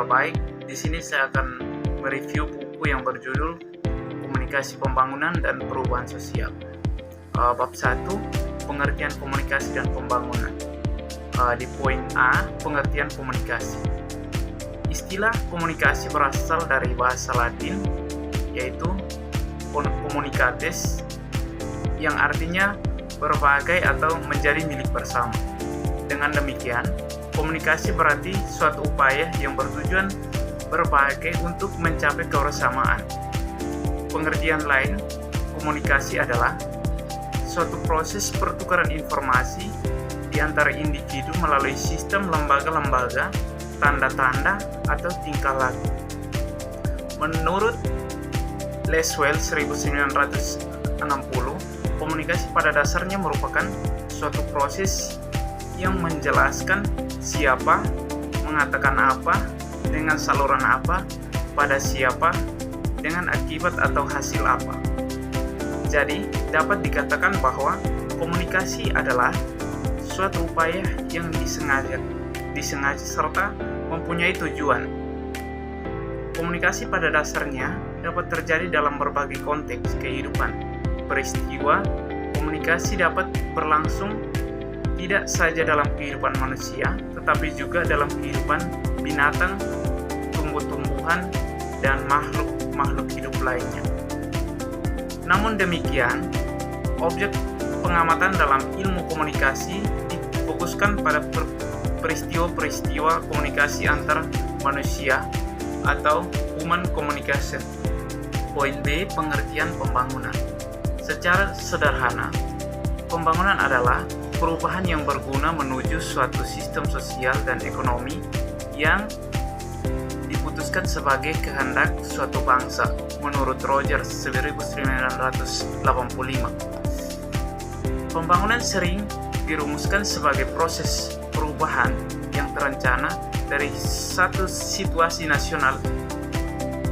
Baik, di sini saya akan mereview buku yang berjudul Komunikasi Pembangunan dan Perubahan Sosial. Bab 1, pengertian komunikasi dan pembangunan. Di poin A, pengertian komunikasi. Istilah komunikasi berasal dari bahasa Latin, yaitu communicates, yang artinya berbagai atau menjadi milik bersama. Dengan demikian, komunikasi berarti suatu upaya yang bertujuan berbagai untuk mencapai kebersamaan. Pengertian lain, komunikasi adalah suatu proses pertukaran informasi di antara individu melalui sistem lembaga-lembaga, tanda-tanda, atau tingkah laku. Menurut Lasswell 1960, komunikasi pada dasarnya merupakan suatu proses yang menjelaskan siapa, mengatakan apa, dengan saluran apa, pada siapa, dengan akibat atau hasil apa. Jadi, dapat dikatakan bahwa komunikasi adalah suatu upaya yang disengaja serta mempunyai tujuan. Komunikasi pada dasarnya dapat terjadi dalam berbagai konteks kehidupan. Peristiwa komunikasi dapat berlangsung tidak saja dalam kehidupan manusia, tetapi juga dalam kehidupan binatang, tumbuh-tumbuhan, dan makhluk hidup lainnya. Namun demikian, objek pengamatan dalam ilmu komunikasi difokuskan pada peristiwa-peristiwa komunikasi antar manusia atau human communication. Poin B, pengertian pembangunan. Secara sederhana, pembangunan adalah perubahan yang berguna menuju suatu sistem sosial dan ekonomi yang diputuskan sebagai kehendak suatu bangsa, menurut Rogers 1985. Pembangunan sering dirumuskan sebagai proses perubahan yang terencana dari satu situasi nasional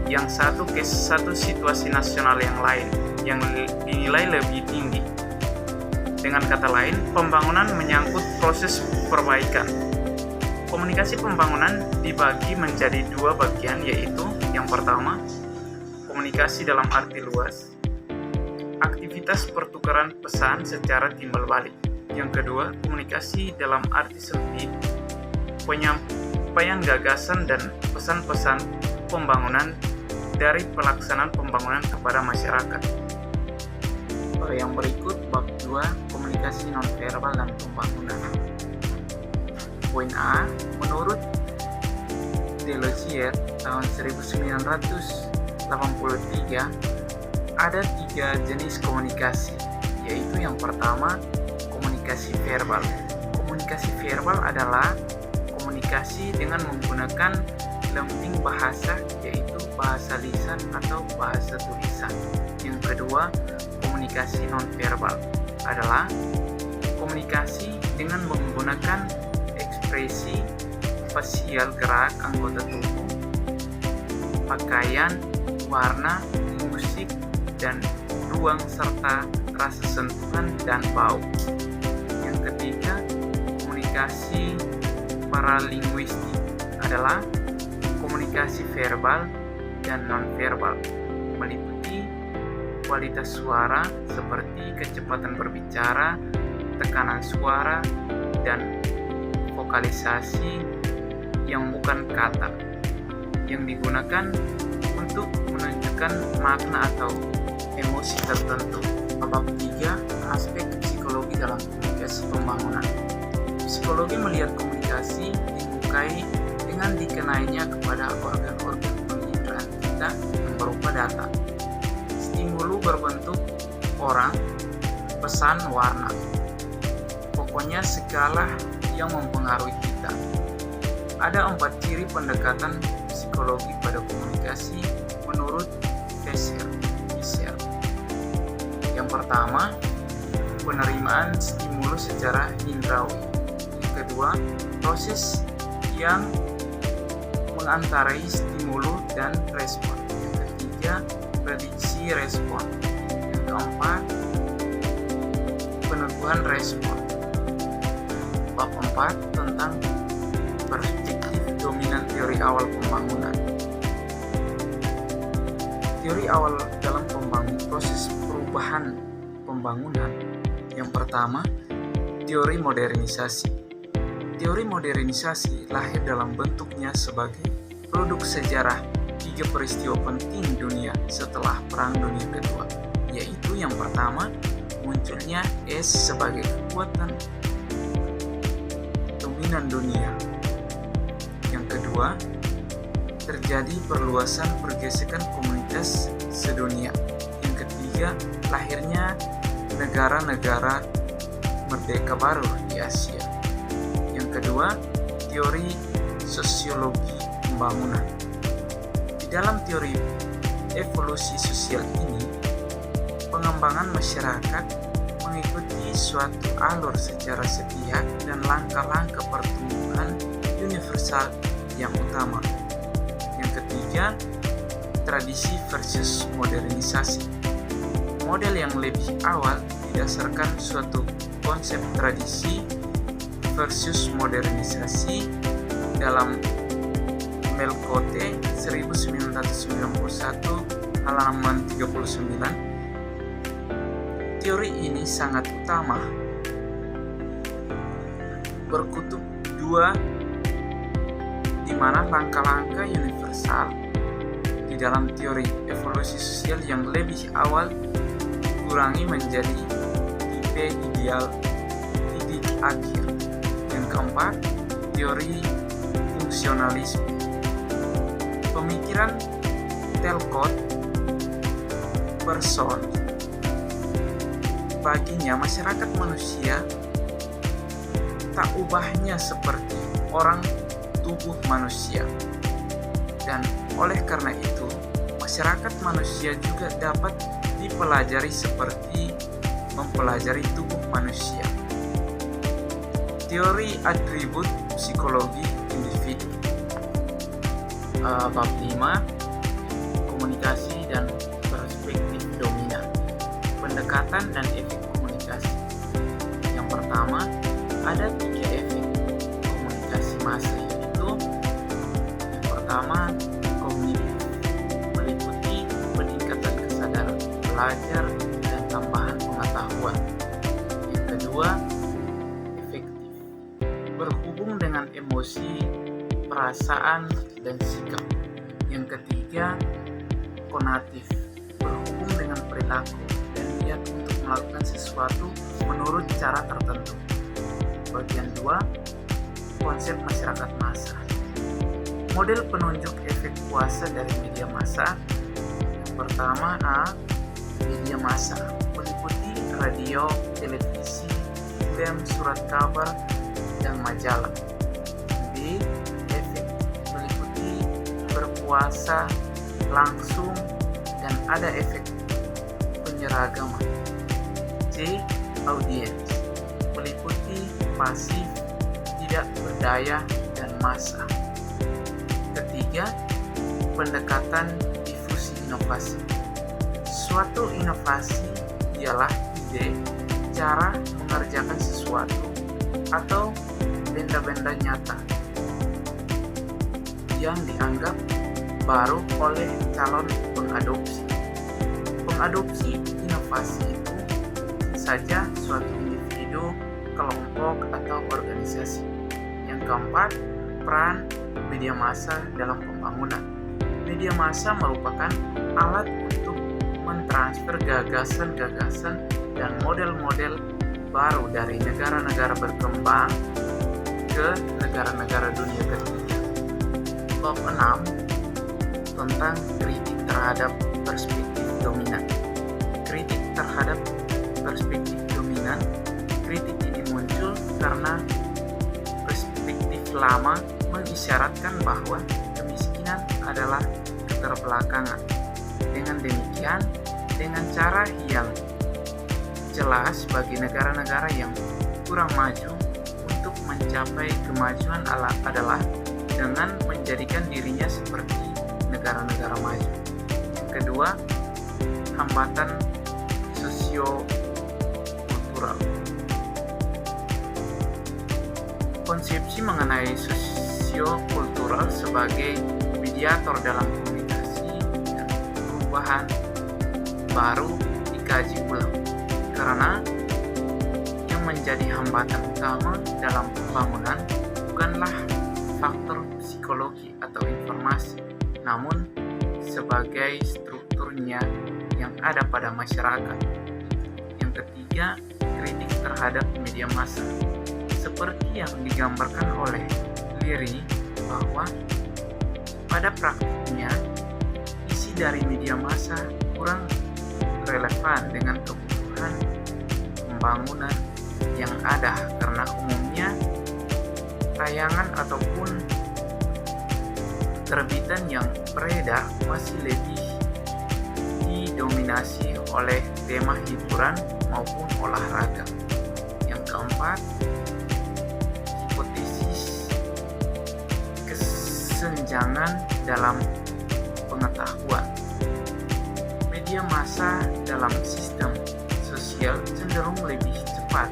yang satu ke satu situasi nasional yang lain yang dinilai lebih tinggi. Dengan kata lain, pembangunan menyangkut proses perbaikan. Komunikasi pembangunan dibagi menjadi dua bagian, yaitu yang pertama, komunikasi dalam arti luas, aktivitas pertukaran pesan secara timbal balik. Yang kedua, komunikasi dalam arti sempit, penyampaian gagasan dan pesan-pesan pembangunan dari pelaksanaan pembangunan kepada masyarakat. Yang berikut bab 2, komunikasi nonverbal dan pembangunan. Poin A, menurut Delosier tahun 1983 ada 3 jenis komunikasi, yaitu yang pertama, komunikasi verbal. Komunikasi verbal adalah komunikasi dengan menggunakan lembing bahasa, yaitu bahasa lisan atau bahasa tulisan. Yang kedua, komunikasi nonverbal adalah komunikasi dengan menggunakan ekspresi fasial, gerak anggota tubuh, pakaian, warna, musik, dan ruang serta rasa sentuhan dan bau. Yang ketiga, komunikasi paralinguistik adalah komunikasi verbal dan nonverbal, meliputi kualitas suara seperti kecepatan berbicara, tekanan suara, dan vokalisasi yang bukan kata, yang digunakan untuk menunjukkan makna atau emosi tertentu. Bab 3, aspek psikologi dalam komunikasi pembangunan. Psikologi melihat komunikasi dibukai dengan dikenainya kepada organ-organ penginderaan kita yang berupa data, stimulu berbentuk orang, pesan, warna. Pokoknya segala yang mempengaruhi kita. Ada 4 ciri pendekatan psikologi pada komunikasi menurut Visser. Yang pertama, penerimaan stimulus secara indrawi. Yang kedua, proses yang mengantarai stimulus dan respon. Yang ketiga, prediksi respon. Yang keempat, peneguhan respon. Bab 4 tentang perspektif dominan teori awal pembangunan. Teori awal dalam proses perubahan pembangunan. Yang pertama, teori modernisasi. Teori modernisasi lahir dalam bentuknya sebagai produk sejarah 3 peristiwa penting dunia setelah Perang Dunia Kedua, yaitu yang pertama, munculnya es sebagai kekuatan dominan dunia. Yang kedua, terjadi perluasan pergesekan komunitas sedunia. Yang ketiga, lahirnya negara-negara merdeka baru di Asia. Yang kedua, teori sosiologi pembangunan. Di dalam teori evolusi sosial ini, pengembangan masyarakat mengikuti suatu alur secara sepihak dan langkah-langkah pertumbuhan universal yang utama. Yang ketiga, tradisi versus modernisasi. Model yang lebih awal didasarkan suatu konsep tradisi versus modernisasi dalam Melkote 1991 halaman 39. Teori ini sangat utama, berkutub dua, di mana langkah-langkah universal di dalam teori evolusi sosial yang lebih awal dikurangi menjadi tipe ideal titik akhir. Yang keempat, teori fungsionalisme. Pemikiran Talcott Person, baginya masyarakat manusia tak ubahnya seperti orang tubuh manusia, dan oleh karena itu masyarakat manusia juga dapat dipelajari seperti mempelajari tubuh manusia. Teori atribut psikologi individu. Bab 5, komunikasi dan perspektif dominan, pendekatan dan efek komunikasi. Yang pertama, ada 3 efek komunikasi massa, yaitu yang pertama, kognitif, meliputi peningkatan kesadaran, belajar, dan tambahan pengetahuan. Yang kedua, efektif, berhubung dengan emosi, perasaan, dan sikap. Yang ketiga, konatif, berhubung dengan perilaku dan niat untuk melakukan sesuatu menurut cara tertentu. Bagian 2, konsep masyarakat massa. Model penunjuk efek kuasa dari media massa. Yang pertama, A, media massa, meliputi radio, televisi, film, surat kabar, dan majalah. B, efek, meliputi berkuasa langsung dan ada efek penyeragaman. C, audiens, meliputi pasif, tidak berdaya, dan massa. Ketiga, pendekatan difusi inovasi. Suatu inovasi ialah ide, cara mengerjakan sesuatu, atau benda-benda nyata yang dianggap baru oleh calon pengadopsi. Pengadopsi inovasi itu saja suatu individu, kelompok, atau organisasi. Yang keempat, peran media massa dalam pembangunan. Media massa merupakan alat untuk mentransfer gagasan-gagasan dan model-model baru dari negara-negara berkembang ke negara-negara dunia ketiga. Bab 6 tentang kritik terhadap perspektif dominan. Kritik terhadap perspektif dominan. Kritik ini muncul karena lama mengisyaratkan bahwa kemiskinan adalah keterbelakangan. Dengan demikian, dengan cara yang jelas bagi negara-negara yang kurang maju untuk mencapai kemajuan adalah dengan menjadikan dirinya seperti negara-negara maju. Yang kedua, hambatan sosio-kultural. Konsepsi mengenai sosio-kultural sebagai mediator dalam komunikasi dan perubahan baru dikaji ulang, karena yang menjadi hambatan utama dalam pembangunan bukanlah faktor psikologi atau informasi, namun sebagai strukturnya yang ada pada masyarakat. Yang ketiga, kritik terhadap media massa. Seperti yang digambarkan oleh Leary, bahwa pada praktiknya isi dari media massa kurang relevan dengan kebutuhan pembangunan yang ada, karena umumnya tayangan ataupun terbitan yang beredar masih lebih didominasi oleh tema hiburan maupun olahraga. Yang keempat, hipotesis kesenjangan dalam pengetahuan. Media massa dalam sistem sosial cenderung lebih cepat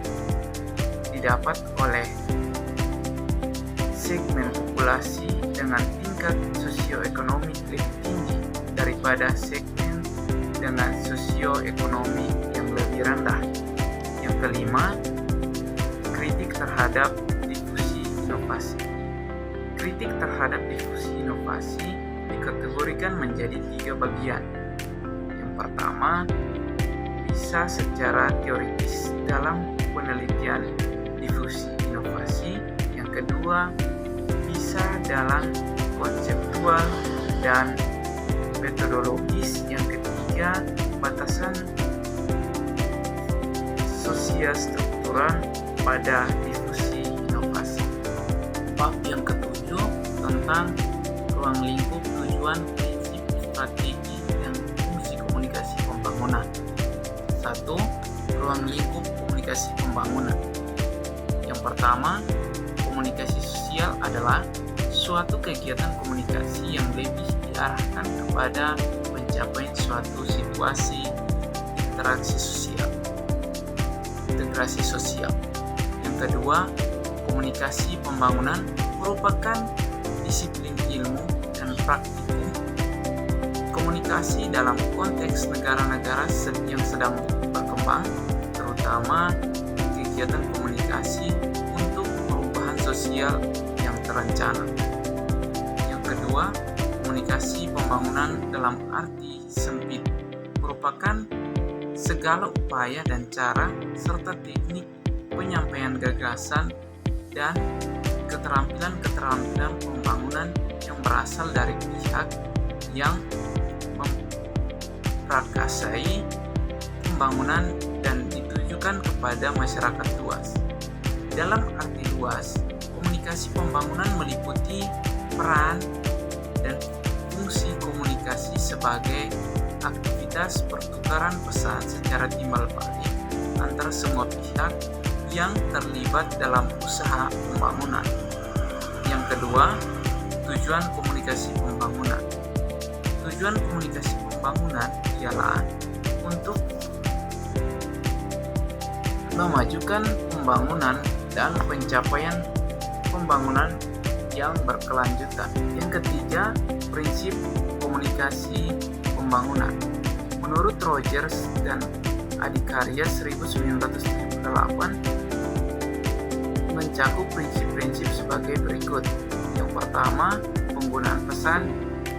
didapat oleh segmen populasi dengan tingkat sosioekonomi lebih tinggi daripada segmen dengan sosioekonomi yang lebih rendah. Yang kelima, kritik terhadap difusi inovasi. Kritik terhadap difusi inovasi dikategorikan menjadi 3 bagian. Yang pertama, bisa secara teoritis dalam penelitian difusi inovasi. Yang kedua, bisa dalam konseptual dan metodologis. Yang ketiga, batasan sosio-struktural pada difusi inovasi. Bab yang ketujuh tentang ruang lingkup tujuan, prinsip, strategi, dan fungsi komunikasi pembangunan. 1. Ruang lingkup komunikasi pembangunan. Yang pertama, komunikasi sosial adalah suatu kegiatan komunikasi yang lebih diarahkan kepada pencapaian suatu situasi integrasi sosial. Yang kedua, komunikasi pembangunan merupakan disiplin ilmu dan praktikum komunikasi dalam konteks negara-negara yang sedang berkembang, terutama kegiatan komunikasi untuk perubahan sosial yang terencana. Yang kedua, komunikasi pembangunan dalam arti sempit merupakan segala upaya dan cara serta teknik penyampaian gagasan dan keterampilan pembangunan yang berasal dari pihak yang memprakarsai pembangunan dan ditujukan kepada masyarakat luas. Dalam arti luas, komunikasi pembangunan meliputi peran dan fungsi komunikasi sebagai aktivitas pertukaran pesan secara timbal balik antara semua pihak yang terlibat dalam usaha pembangunan. Yang kedua, tujuan komunikasi pembangunan. Tujuan komunikasi pembangunan ialah untuk memajukan pembangunan dan pencapaian pembangunan yang berkelanjutan. Yang ketiga, prinsip komunikasi pembangunan. Menurut Rogers dan Adikarya 1978 mencakup prinsip-prinsip sebagai berikut. Yang pertama, penggunaan pesan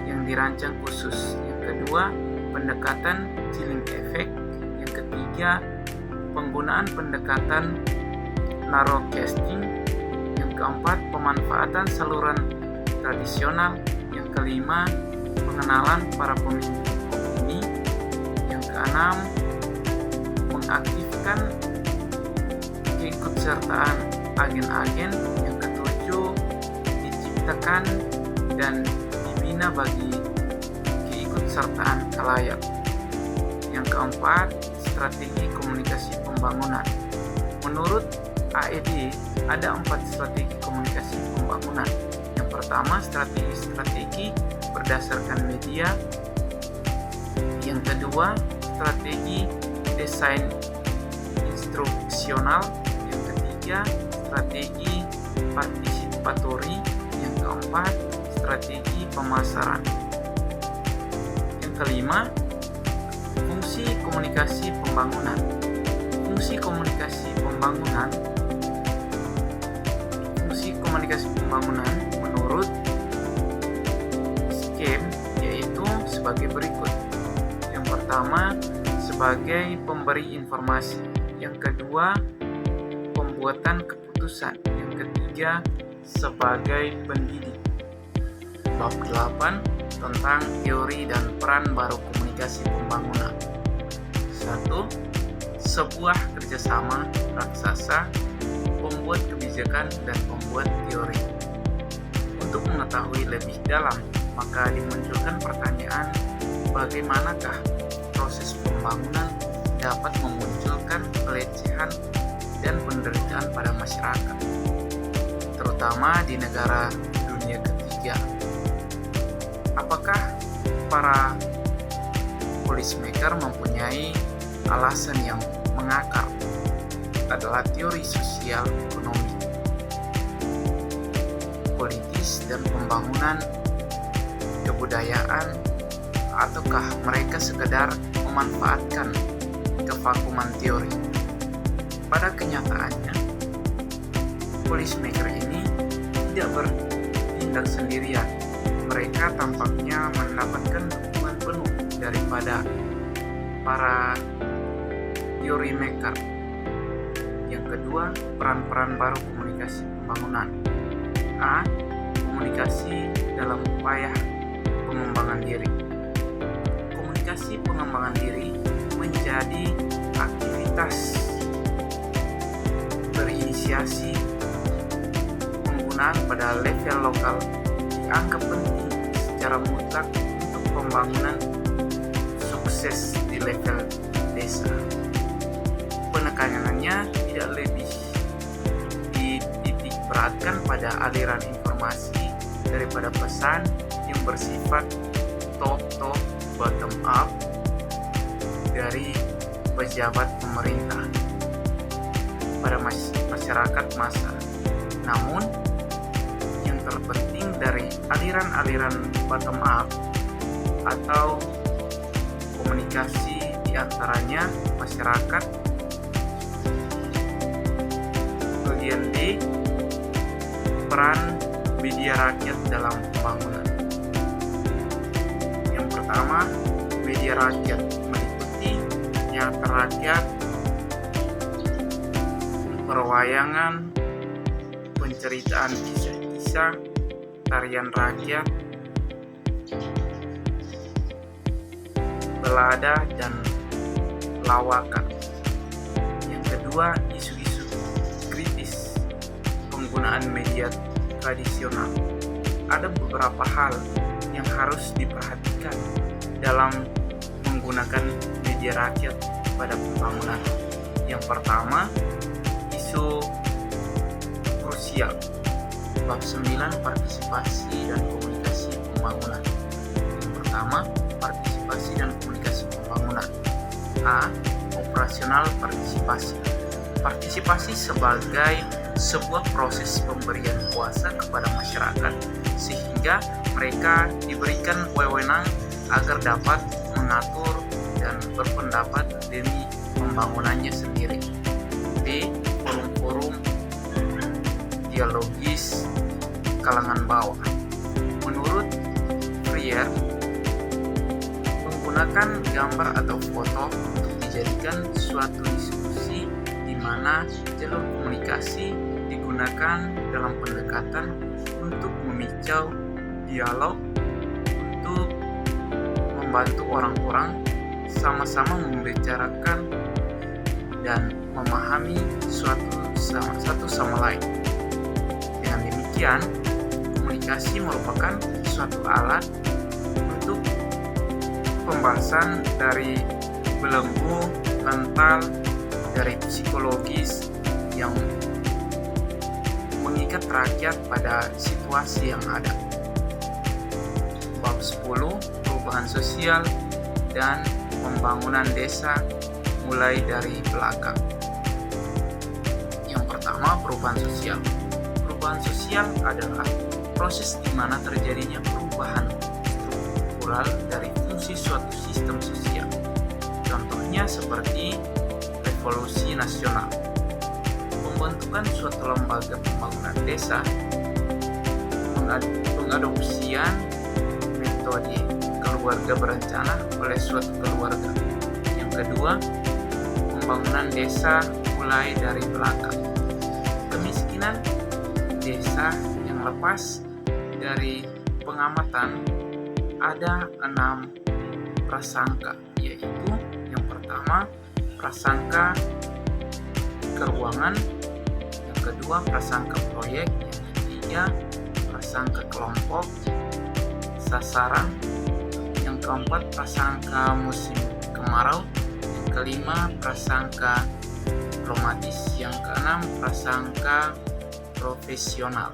yang dirancang khusus. Yang kedua, pendekatan chilling effect. Yang ketiga, penggunaan pendekatan narrowcasting. Yang keempat, pemanfaatan saluran tradisional. Yang kelima, pengenalan para pemimpin opini. Yang keenam, mengaktifkan keikutsertaan agen-agen. Yang ketujuh, dikembangkan dan dibina bagi keikutsertaan khalayak. Yang keempat, strategi komunikasi pembangunan. Menurut AED, ada 4 strategi komunikasi pembangunan. Yang pertama, strategi berdasarkan media. Yang kedua, strategi desain instruksional. Yang ketiga, strategi partisipatori. Yang keempat, strategi pemasaran. Yang kelima, fungsi komunikasi pembangunan. Fungsi komunikasi pembangunan menurut SKEM yaitu sebagai berikut. Yang pertama, sebagai pemberi informasi. Yang kedua, pembuatan keputusan. Yang ketiga, sebagai pendidik. Bab 8 tentang teori dan peran baru komunikasi pembangunan. 1. Sebuah kerjasama raksasa pembuat kebijakan dan pembuat teori. Untuk mengetahui lebih dalam, maka dimunculkan pertanyaan, bagaimanakah proses pembangunan dapat memunculkan pelecehan dan penderitaan pada masyarakat, terutama di negara dunia ketiga. Apakah para policemaker mempunyai alasan yang mengakar? Adalah teori sosial, ekonomi, politis, dan pembangunan kebudayaan, ataukah mereka sekedar memanfaatkan kevakuman teori? Pada kenyataannya, policemaker ini tidak bertindak sendirian. Mereka tampaknya mendapatkan dukungan penuh daripada para teori maker. Yang kedua, peran-peran baru komunikasi pembangunan. A. Komunikasi dalam upaya pengembangan diri. Komunikasi pengembangan diri menjadi aktivitas berinisiasi penggunaan pada level lokal, dianggap penting secara mutlak untuk pembangunan sukses di level desa. Penekanannya tidak lebih dititik beratkan pada aliran informasi daripada pesan yang bersifat top-top bottom up dari pejabat pemerintah pada masyarakat massa. Namun, yang terpenting dari aliran-aliran bottom up atau komunikasi diantaranya masyarakat. Bagian D, peran media rakyat dalam pembangunan. Yang pertama, media rakyat meliputi teater rakyat, perwayangan, penceritaan kisah-kisah, tarian rakyat, belada, dan lawakan. Yang kedua, isu-isu kritis penggunaan media tradisional. Ada beberapa hal yang harus diperhatikan dalam menggunakan media rakyat pada pembangunan. Yang pertama, isu krusial. Bab 9, partisipasi dan komunikasi pembangunan. Yang pertama, partisipasi dan komunikasi pembangunan. A. Operasional partisipasi. Partisipasi sebagai sebuah proses pemberian kuasa kepada masyarakat sehingga mereka diberikan wewenang agar dapat mengatur dan berpendapat demi pembangunannya sendiri. B. Forum-forum dialogis kalangan bawah. Menurut Freire, menggunakan gambar atau foto untuk dijadikan suatu diskusi di mana jalur komunikasi digunakan dalam pendekatan untuk memicau dialog, untuk membantu orang-orang sama-sama membicarakan dan memahami satu sama lain. Dengan demikian, komunikasi merupakan suatu alat untuk pembahasan dari belenggu mental, dari psikologis yang mengikat rakyat pada situasi yang ada. Bab 10, perubahan sosial dan pembangunan desa mulai dari belakang. Yang pertama, perubahan sosial. Perubahan sosial adalah proses di mana terjadinya perubahan struktural dari fungsi suatu sistem sosial. Contohnya seperti revolusi nasional, pembentukan suatu lembaga pembangunan desa, pengadopsian metode keluarga berencana oleh suatu keluarga. Yang kedua, pembangunan desa mulai dari belakang. Kemiskinan desa yang lepas dari pengamatan ada 6 prasangka, yaitu yang pertama prasangka keuangan, yang kedua prasangka proyek, yang ketiga prasangka kelompok sasaran, yang keempat prasangka musim kemarau, yang kelima prasangka diplomatis, yang keenam prasangka profesional.